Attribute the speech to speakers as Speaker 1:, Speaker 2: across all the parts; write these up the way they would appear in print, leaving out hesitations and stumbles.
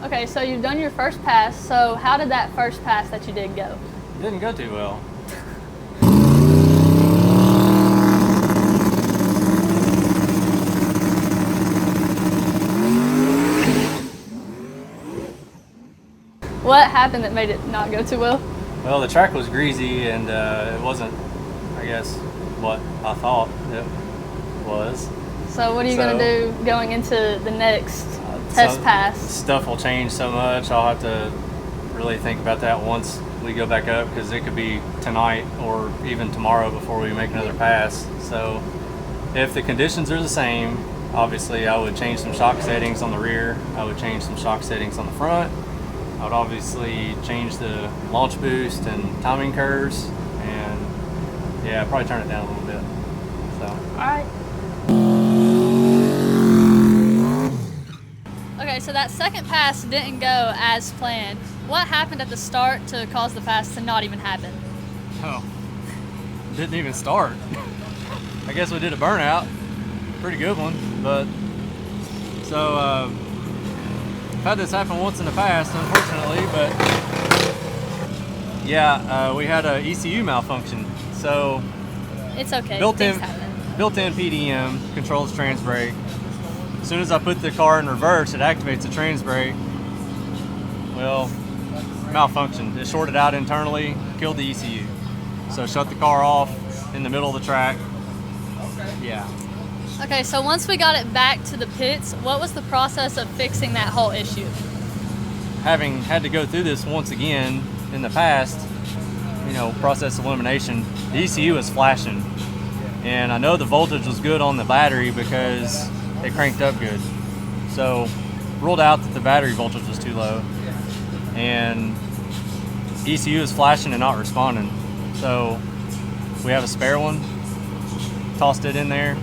Speaker 1: Okay, so you've done your first pass. So how did that first pass that you did go?
Speaker 2: It didn't go too well.
Speaker 1: What happened that made it not go too well?
Speaker 2: Well, the track was greasy and it wasn't, I guess, what I thought it was.
Speaker 1: So what are you going to do going into the next test pass?
Speaker 2: Stuff will change so much. I'll have to really think about that once we go back up, because it could be tonight or even tomorrow before we make another pass. So if the conditions are the same, obviously I would change some shock settings on the rear. I would change some shock settings on the front. I would obviously change the launch boost and timing curves, and yeah, probably turn it down a little bit. So.
Speaker 1: All right. Okay, so that second pass didn't go as planned. What happened at the start to cause the pass to not even happen?
Speaker 2: Oh, didn't even start. I guess we did a burnout, pretty good one, but so I've had this happen once in the past, unfortunately, but yeah, we had a ECU malfunction. So
Speaker 1: it's okay.
Speaker 2: Built-in PDM controls trans brake. As soon as I put the car in reverse, it activates the trans brake. Well, malfunctioned. It shorted out internally, killed the ECU. So shut the car off in the middle of the track. Yeah.
Speaker 1: Okay, so once we got it back to the pits, what was the process of fixing that whole issue?
Speaker 2: Having had to go through this once again in the past, you know, process elimination, the ECU was flashing. And I know the voltage was good on the battery because it cranked up good. So ruled out that the battery voltage was too low. And ECU is flashing and not responding. So we have a spare one, tossed it in there,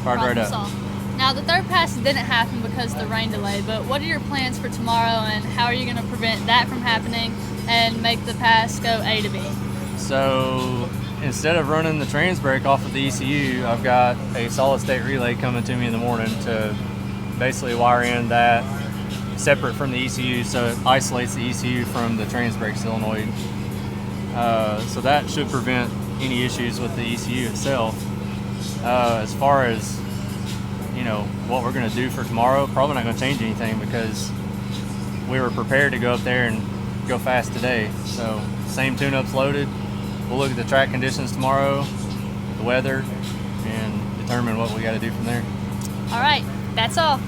Speaker 2: fired right up.
Speaker 1: Now the third pass didn't happen because of the rain delay, but what are your plans for tomorrow, and how are you going to prevent that from happening and make the pass go A to B?
Speaker 2: So instead of running the trans brake off of the ECU, I've got a solid state relay coming to me in the morning to basically wire in that separate from the ECU, so it isolates the ECU from the trans brake solenoid. So that should prevent any issues with the ECU itself. As far as, you know, what we're going to do for tomorrow, probably not going to change anything because we were prepared to go up there and go fast today. So same tune-ups loaded. We'll look at the track conditions tomorrow, the weather, and determine what we got to do from there.
Speaker 1: All right, that's all.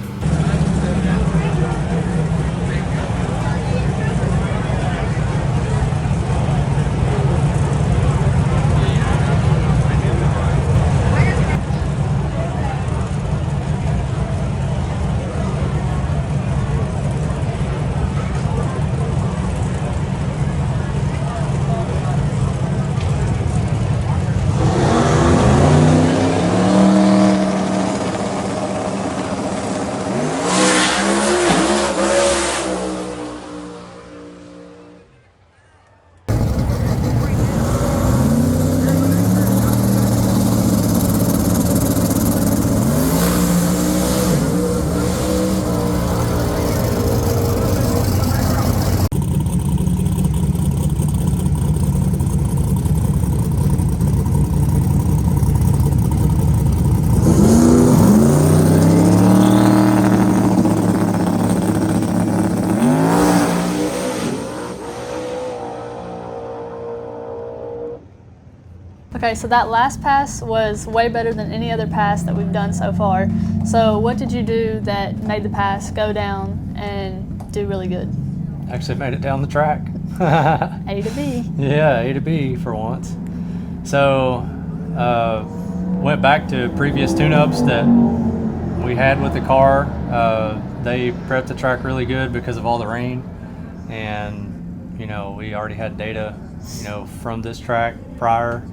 Speaker 1: Okay, so that last pass was way better than any other pass that we've done so far. So what did you do that made the pass go down and do really good?
Speaker 2: Actually made it down the track.
Speaker 1: A to B.
Speaker 2: Yeah, A to B for once. So went back to previous tune-ups that we had with the car. they prepped the track really good because of all the rain, and we already had data from this track prior,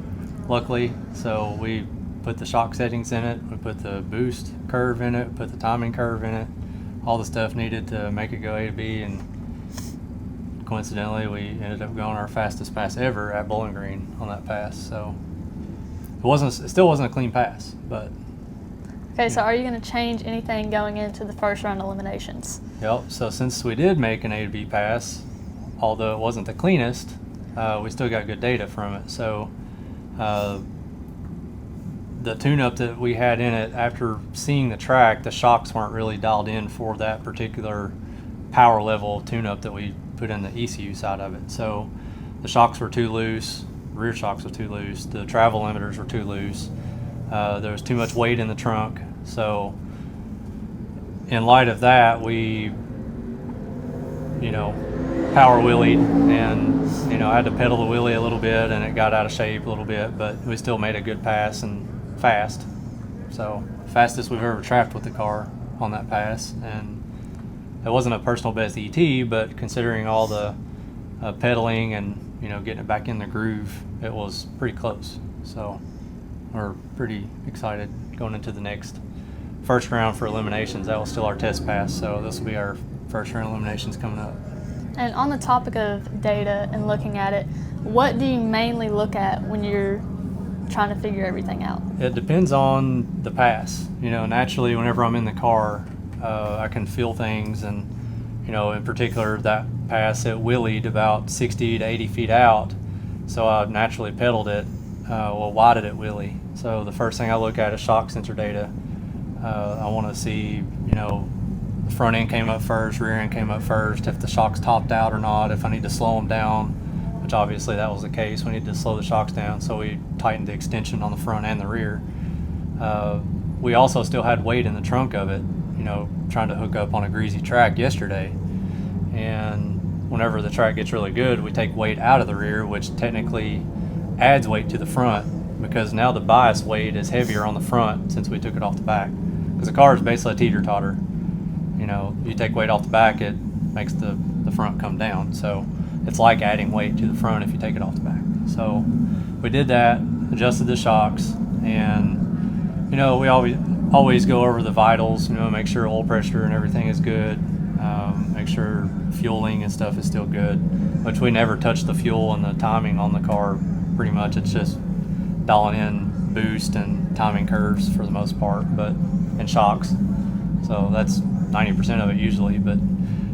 Speaker 2: luckily. So we put the shock settings in it, we put the boost curve in it, put the timing curve in it, all the stuff needed to make it go A to B, and coincidentally we ended up going our fastest pass ever at Bowling Green on that pass. So it still wasn't a clean pass, but
Speaker 1: okay. So are you going to change anything going into the first round eliminations?
Speaker 2: Yep. So since we did make an A to B pass, although it wasn't the cleanest, we still got good data from it. So the tune-up that we had in it, after seeing the track, the shocks weren't really dialed in for that particular power level tune-up that we put in the ECU side of it. So the shocks were too loose, rear shocks were too loose, the travel limiters were too loose, there was too much weight in the trunk. So in light of that, we power wheelied, and I had to pedal the wheelie a little bit, and it got out of shape a little bit, but we still made a good pass and fast. So fastest we've ever trapped with the car on that pass, and it wasn't a personal best ET, but considering all the pedaling and getting it back in the groove, it was pretty close. So we're pretty excited going into the next first round for eliminations. That was still our test pass, so this will be our first round eliminations coming up.
Speaker 1: And on the topic of data and looking at it, what do you mainly look at when you're trying to figure everything out?
Speaker 2: It depends on the pass. Naturally, whenever I'm in the car, I can feel things, and in particular that pass, it wheelied about 60 to 80 feet out, so I naturally pedaled it. Well, why did it wheelie? So the first thing I look at is shock sensor data. I want to see, the front end came up first, rear end came up first, if the shocks topped out or not, if I need to slow them down, which obviously that was the case. We needed to slow the shocks down, so we tightened the extension on the front and the rear. We also still had weight in the trunk of it, trying to hook up on a greasy track yesterday. And whenever the track gets really good, we take weight out of the rear, which technically adds weight to the front, because now the bias weight is heavier on the front since we took it off the back. Because the car is basically a teeter-totter. You take weight off the back, it makes the front come down. So it's like adding weight to the front if you take it off the back. So we did that, adjusted the shocks, and we always go over the vitals, make sure oil pressure and everything is good, make sure fueling and stuff is still good, which we never touch the fuel and the timing on the car. Pretty much it's just dialing in boost and timing curves for the most part, and shocks. So that's 90% of it usually, but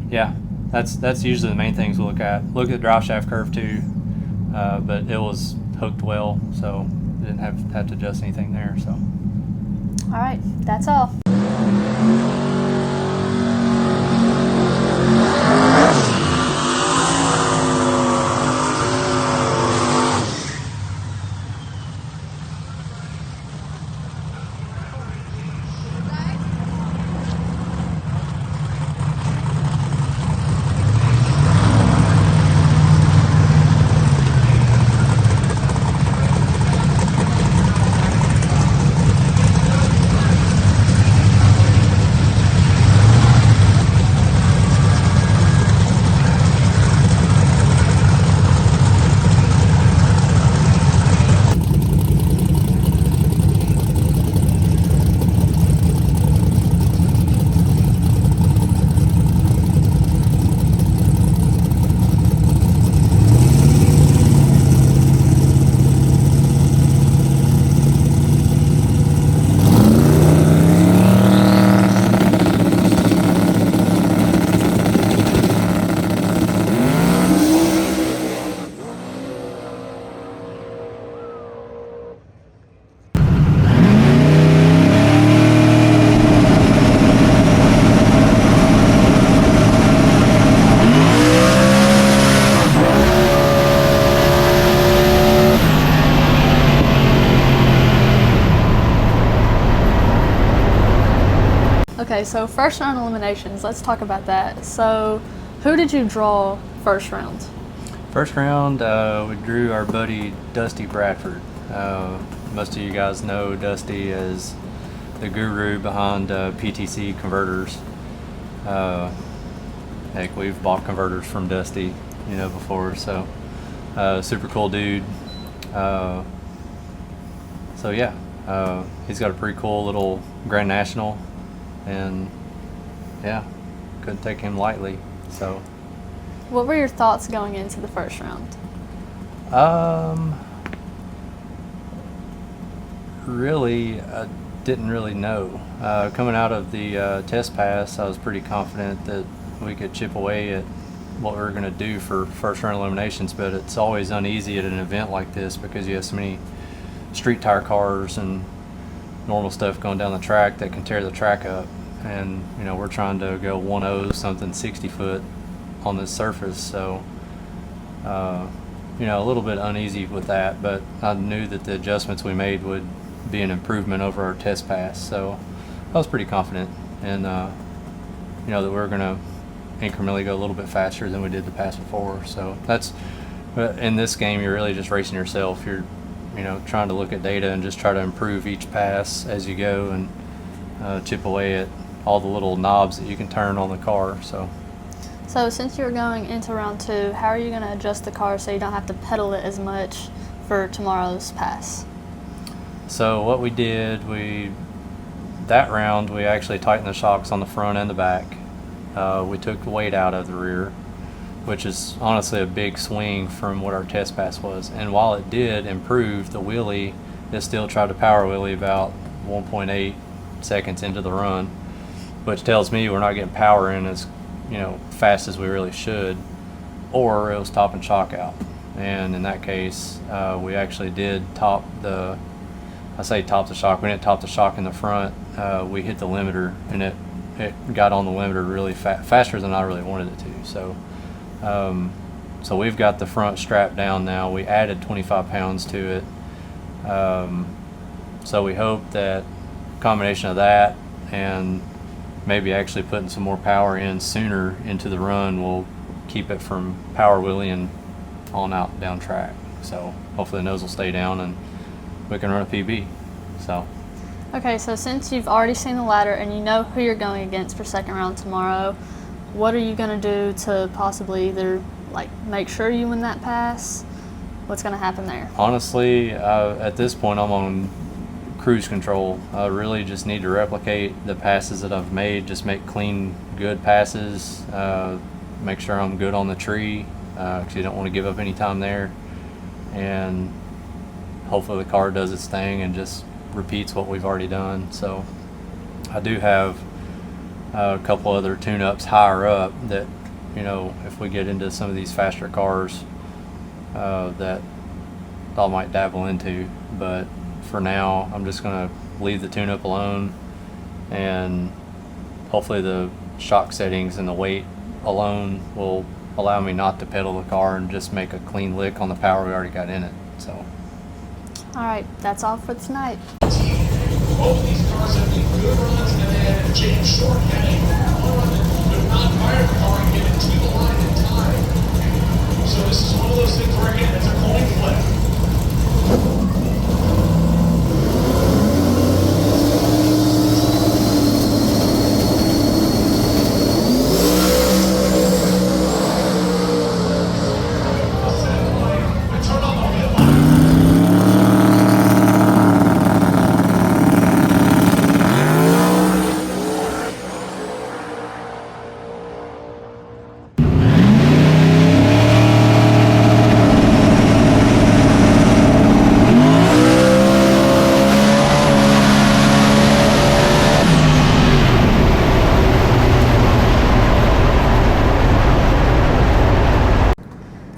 Speaker 2: yeah, that's usually the main things we look at. Look at the drive shaft curve too, but it was hooked well, so didn't have to adjust anything there. So
Speaker 1: all right, that's all. Okay, so first round eliminations, let's talk about that. So who did you draw first round?
Speaker 2: First round, we drew our buddy Dusty Bradford. Most of you guys know Dusty as the guru behind PTC converters. Heck, we've bought converters from Dusty, before. So super cool dude. So yeah, he's got a pretty cool little Grand National, and yeah, couldn't take him lightly. So,
Speaker 1: what were your thoughts going into the first round?
Speaker 2: Really, I didn't really know. Coming out of the test pass, I was pretty confident that we could chip away at what we were going to do for first round eliminations, but it's always uneasy at an event like this because you have so many street tire cars and normal stuff going down the track that can tear the track up. And we're trying to go 1.0 something 60 foot on this surface, so a little bit uneasy with that, but I knew that the adjustments we made would be an improvement over our test pass, so I was pretty confident, and that we were going to incrementally go a little bit faster than we did the pass before. So that's, in this game, you're really just racing yourself. You're trying to look at data and just try to improve each pass as you go, and chip away at all the little knobs that you can turn on the car. So
Speaker 1: since you're going into round 2, how are you going to adjust the car so you don't have to pedal it as much for tomorrow's pass?
Speaker 2: So what we did, that round we actually tightened the shocks on the front and the back. We took the weight out of the rear, which is honestly a big swing from what our test pass was. And while it did improve the wheelie, it still tried to power wheelie about 1.8 seconds into the run, which tells me we're not getting power in as fast as we really should, or it was topping shock out. And in that case, we actually did top the shock. We didn't top the shock in the front. We hit the limiter, and it got on the limiter really faster than I really wanted it to. So we've got the front strap down now. We added 25 pounds to it. So we hope that combination of that and maybe actually putting some more power in sooner into the run will keep it from power wheeling on out down track. So hopefully the nose will stay down and we can run a PB.
Speaker 1: Okay, so since you've already seen the ladder and you know who you're going against for second round tomorrow, what are you going to do to possibly either make sure you win that pass? What's going to happen there?
Speaker 2: Honestly, at this point I'm on cruise control. I really just need to replicate the passes that I've made, just make clean, good passes, make sure I'm good on the tree, because you don't want to give up any time there, and hopefully the car does its thing and just repeats what we've already done. So I do have a couple other tune-ups higher up that, if we get into some of these faster cars, that I might dabble into, but for now I'm just going to leave the tune-up alone, and hopefully the shock settings and the weight alone will allow me not to pedal the car and just make a clean lick on the power we already got in it. So
Speaker 1: all right, that's all for tonight.
Speaker 3: Both these cars have been good runs, and then James shortcutting but not fire the car and get it to the line in time. So this is one of those things where, again, it's a coin flip.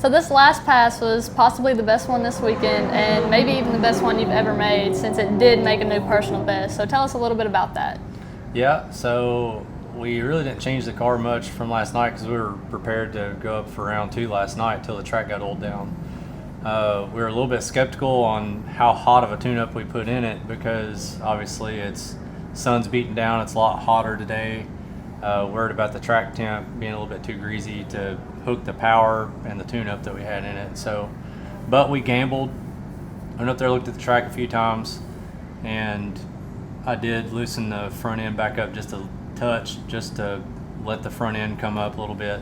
Speaker 1: So this last pass was possibly the best one this weekend, and maybe even the best one you've ever made, since it did make a new personal best. So tell us a little bit about that.
Speaker 2: Yeah, so we really didn't change the car much from last night because we were prepared to go up for round 2 last night till the track got oiled down. We were a little bit skeptical on how hot of a tune-up we put in it, because obviously sun's beating down, it's a lot hotter today. Worried about the track temp being a little bit too greasy to hook the power and the tune-up that we had in it. So, but we gambled. I went up there, looked at the track a few times, and I did loosen the front end back up just a touch, just to let the front end come up a little bit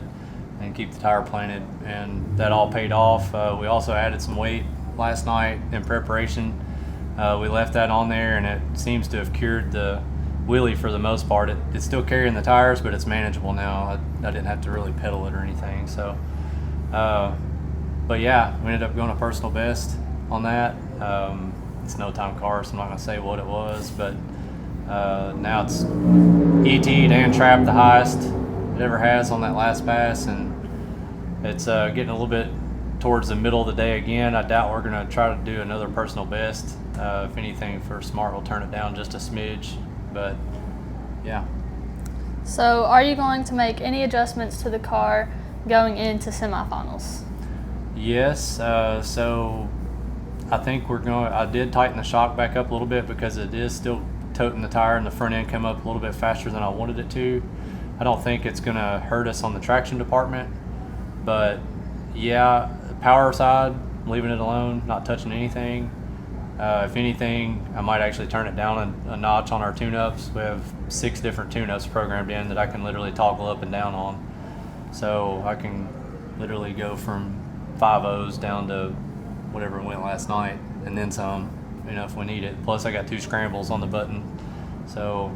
Speaker 2: and keep the tire planted, and that all paid off. We also added some weight last night in preparation. We left that on there, and it seems to have cured the wheelie for the most part. It's still carrying the tires, but it's manageable now. I didn't have to really pedal it or anything. So, but yeah, we ended up going a personal best on that. It's no time car, so I'm not going to say what it was, but now it's ET'd and trapped the highest it ever has on that last pass, and it's getting a little bit towards the middle of the day again. I doubt we're going to try to do another personal best. If anything, for Smart, we'll turn it down just a smidge, but yeah.
Speaker 1: So are you going to make any adjustments to the car going into semifinals?
Speaker 2: Yes, so I think I did tighten the shock back up a little bit because it is still toting the tire, and the front end come up a little bit faster than I wanted it to. I don't think it's going to hurt us on the traction department, but yeah, power side, leaving it alone, not touching anything. If anything, I might actually turn it down a notch on our tune-ups. We have 6 different tune-ups programmed in that I can literally toggle up and down on. So I can literally go from 5.0s down to whatever went last night and then some, if we need it. Plus I got 2 scrambles on the button. So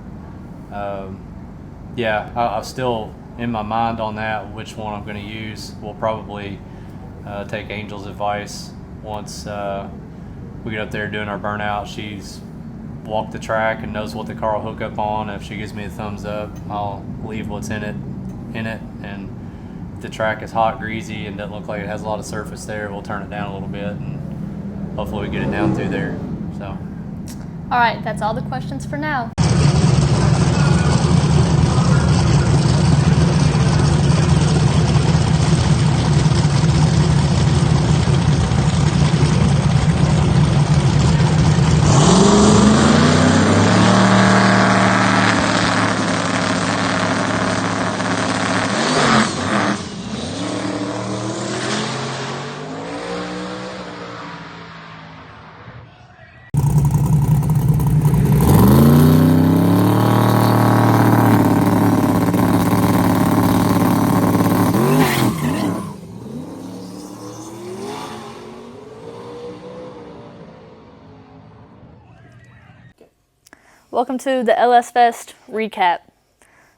Speaker 2: yeah, I'm still in my mind on that, which one I'm going to use. We'll probably take Angel's advice once we get up there doing our burnout. She's walked the track and knows what the car will hook up on. If she gives me a thumbs up, I'll leave what's in it, and if the track is hot, greasy, and doesn't look like it has a lot of surface there, we'll turn it down a little bit, and hopefully we get it down through there. So
Speaker 1: all right, that's all the questions for now. Welcome to the LSFest recap.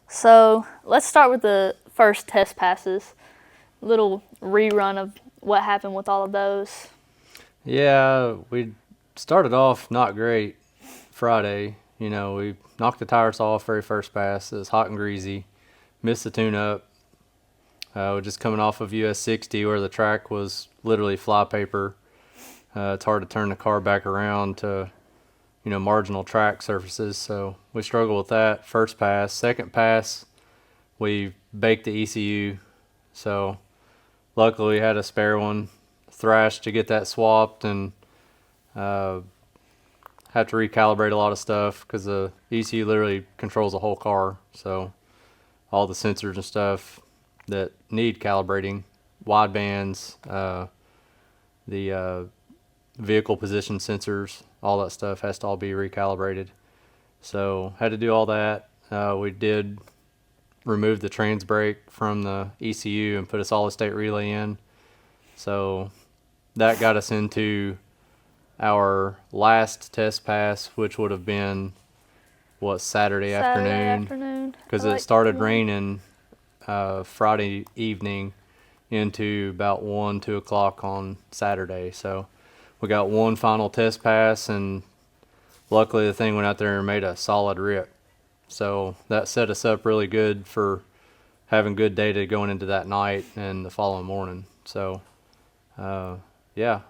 Speaker 1: So let's start with the first test passes. A little rerun of what happened with all of those.
Speaker 2: yeah, we started off not great Friday. We knocked the tires off very first pass. It was hot and greasy. Missed the tune-up. We're just coming off of US 60 where the track was literally flypaper. It's hard to turn the car back around to marginal track surfaces, so we struggle with that first pass. Second pass, we baked the ECU, so luckily we had a spare one, thrashed to get that swapped, and had to recalibrate a lot of stuff because the ECU literally controls the whole car, so all the sensors and stuff that need calibrating, wide bands, the vehicle position sensors, all that stuff has to all be recalibrated. So had to do all that. We did remove the trans brake from the ECU and put a solid state relay in. So that got us into our last test pass, which would have been Saturday afternoon, because it started raining Friday evening into about 1-2 o'clock on Saturday. So we got one final test pass, and luckily the thing went out there and made a solid rip. So that set us up really good for having good data going into that night and the following morning. So yeah,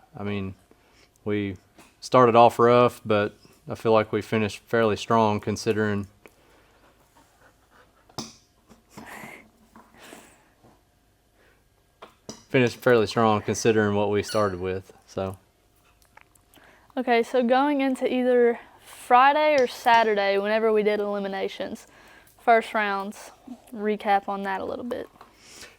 Speaker 2: we started off rough, but I feel like we finished fairly strong considering what we started with. So
Speaker 1: Okay, so going into either Friday or Saturday, whenever we did eliminations, first rounds, recap on that a little bit.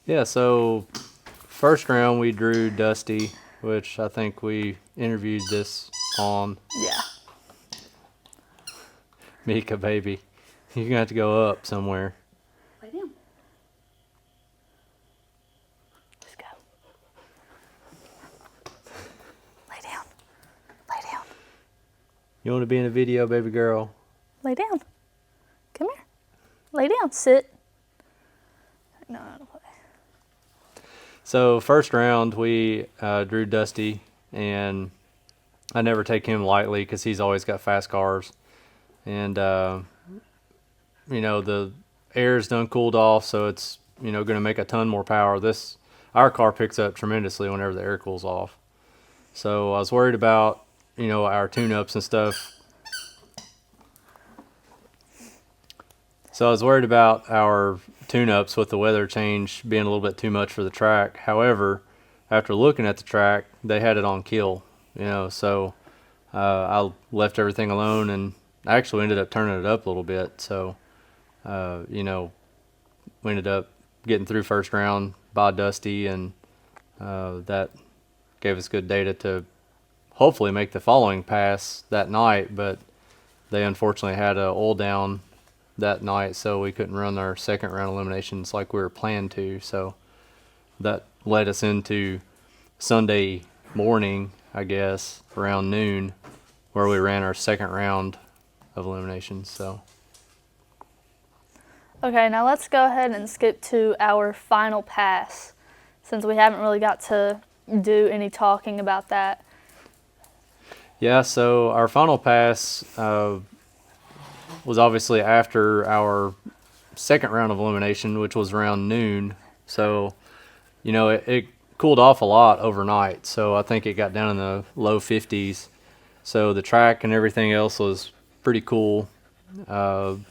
Speaker 2: Yeah, so first round we drew Dusty, which I think we interviewed this on.
Speaker 1: Yeah.
Speaker 2: Mika, baby, you're going to have to go up somewhere.
Speaker 1: Lay down.
Speaker 2: You want to be in a video, baby girl?
Speaker 1: Lay down. Come here. Lay down. Sit. No, out of the way.
Speaker 2: So first round, we drew Dusty, and I never take him lightly because he's always got fast cars. And, you know, the air's done cooled off, so it's, you know, going to make a ton more power. Our car picks up tremendously whenever the air cools off. So I was worried about, you know, our tune-ups and stuff. So I was worried about our tune-ups with the weather change being a little bit too much for the track. However, after looking at the track, they had it on kill, you know, so I left everything alone, and I actually ended up turning it up a little bit. So, you know, we ended up getting through first round by Dusty, and that gave us good data to hopefully make the following pass that night, but they unfortunately had a oil down that night, so we couldn't run our second round eliminations like we were planned to. So that led us into Sunday morning, I guess, around noon, where we ran our second round of eliminations. So
Speaker 1: Okay, now let's go ahead and skip to our final pass, since we haven't really got to do any talking about that.
Speaker 2: yeah, so our final pass was obviously after our second round of elimination, which was around noon. So, you know, it cooled off a lot overnight. So I think it got down in the low 50s. So the track and everything else was pretty cool. And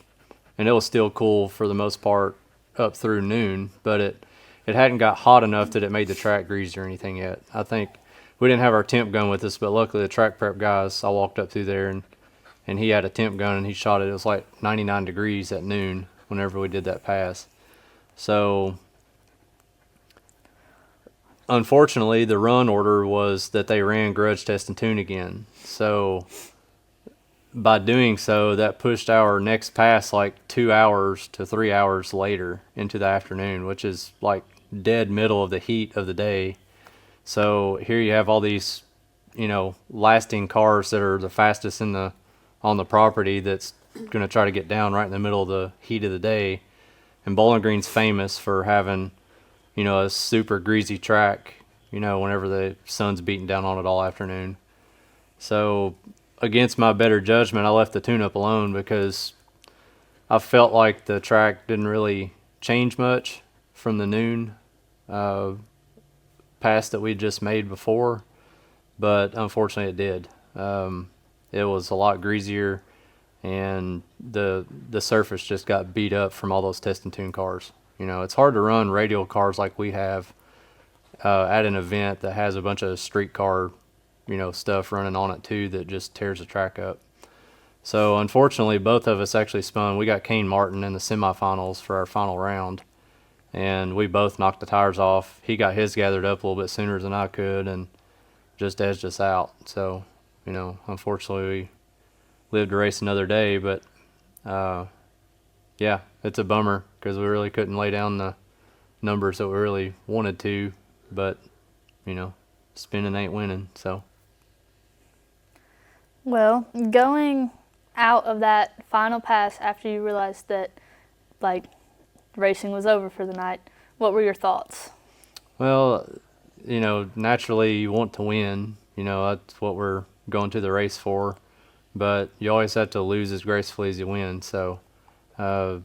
Speaker 2: it was still cool for the most part up through noon, but it hadn't got hot enough that it made the track greasy or anything yet. I think we didn't have our temp gun with us, but luckily the track prep guys, I walked up through there and he had a temp gun and he shot it. It was like 99 degrees at noon whenever we did that pass. So unfortunately, the run order was that they ran grudge test and tune again. So by doing so, that pushed our next pass like 2 hours to 3 hours later into the afternoon, which is like dead middle of the heat of the day. So here you have all these, you know, lasting cars that are the fastest on the property that's going to try to get down right in the middle of the heat of the day. And Bowling Green's famous for having, you know, a super greasy track, you know, whenever the sun's beating down on it all afternoon. So against my better judgment, I left the tune-up alone because I felt like the track didn't really change much from the noon pass that we just made before, but unfortunately it did. It was a lot greasier, and the surface just got beat up from all those test and tune cars. You know, it's hard to run radial cars like we have at an event that has a bunch of street car, you know, stuff running on it too that just tears the track up. So unfortunately, both of us actually spun. We got Kane Martin in the semifinals for our final round, and we both knocked the tires off. He got his gathered up a little bit sooner than I could and just edged us out. So, you know, unfortunately, we lived to race another day, but yeah, it's a bummer because we really couldn't lay down the numbers that we really wanted to, but, you know, spinning ain't winning, so.
Speaker 1: Well, going out of that final pass after you realized that, like, racing was over for the night, what were your thoughts?
Speaker 2: Well, you know, naturally you want to win. You know, that's what we're going to the race for. But you always have to lose as gracefully as you win. So, you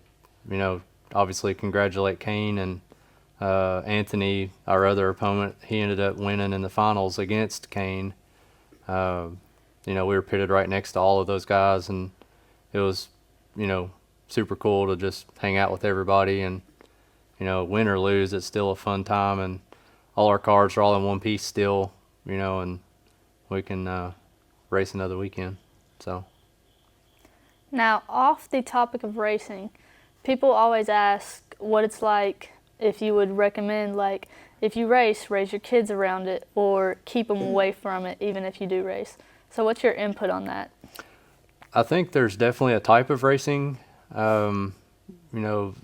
Speaker 2: know, obviously congratulate Kane and Anthony, our other opponent. He ended up winning in the finals against Kane. You know, we were pitted right next to all of those guys, and it was, you know, super cool to just hang out with everybody. And, you know, win or lose, it's still a fun time, and all our cars are all in one piece still, you know, and we can race another weekend. So.
Speaker 1: Now, off the topic of racing, people always ask what it's like, if you would recommend, like, if you race your kids around it or keep them away from it even if you do race. So what's your input on that?
Speaker 2: I think there's definitely a type of racing. You know,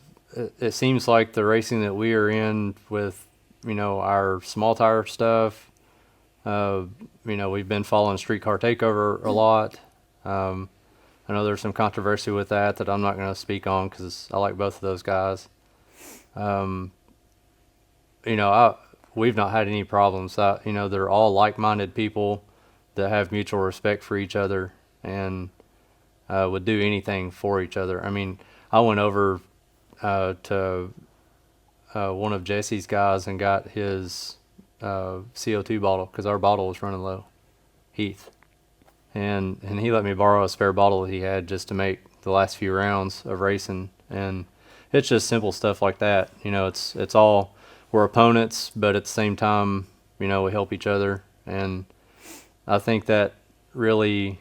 Speaker 2: it seems like the racing that we are in with, you know, our small tire stuff, you know, we've been following Streetcar Takeover a lot. I know there's some controversy with that I'm not going to speak on because I like both of those guys. We've not had any problems. They're all like-minded people that have mutual respect for each other and would do anything for each other. I mean, I went over to one of Jesse's guys and got his CO2 bottle because our bottle was running low, Heath. And he let me borrow a spare bottle that he had just to make the last few rounds of racing. And it's just simple stuff like that. It's all, we're opponents, but at the same time, we help each other. And I think that really,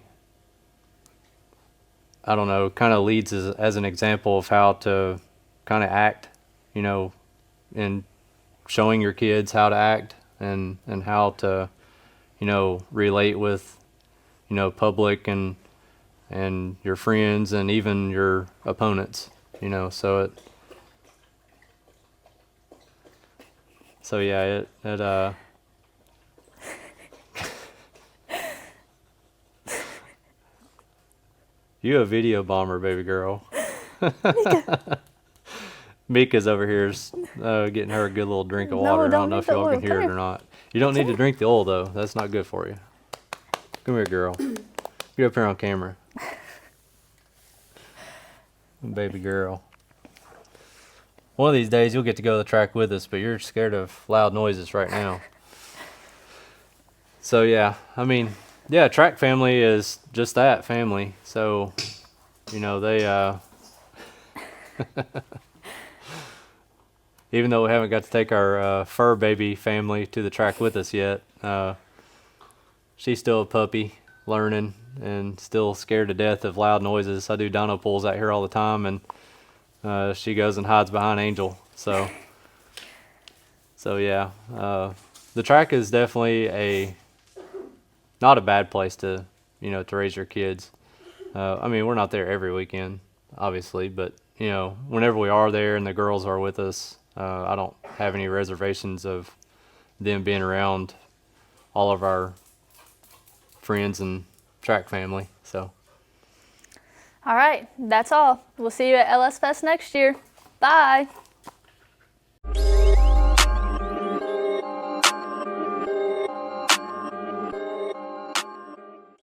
Speaker 2: I don't know, kind of leads as an example of how to kind of act, and showing your kids how to act and how to, relate with, public and your friends and even your opponents, so yeah, you a video bomber, baby girl. Mika's over here getting her a good little drink of water. I don't know if y'all can hear it or not. You don't need to drink the oil though. That's not good for you. Come here, girl. Get up here on camera. Baby girl. One of these days you'll get to go to the track with us, but you're scared of loud noises right now. So yeah, I mean, yeah, track family is just that, family. So, they even though we haven't got to take our fur baby family to the track with us yet, she's still a puppy, learning, and still scared to death of loud noises. I do dyno pulls out here all the time, and she goes and hides behind Angel. So yeah, the track is definitely not a bad place to to raise your kids. I mean, we're not there every weekend, obviously, but whenever we are there and the girls are with us, I don't have any reservations of them being around all of our friends and track family. So
Speaker 1: All right, that's all. We'll see you at LSFest next year. Bye.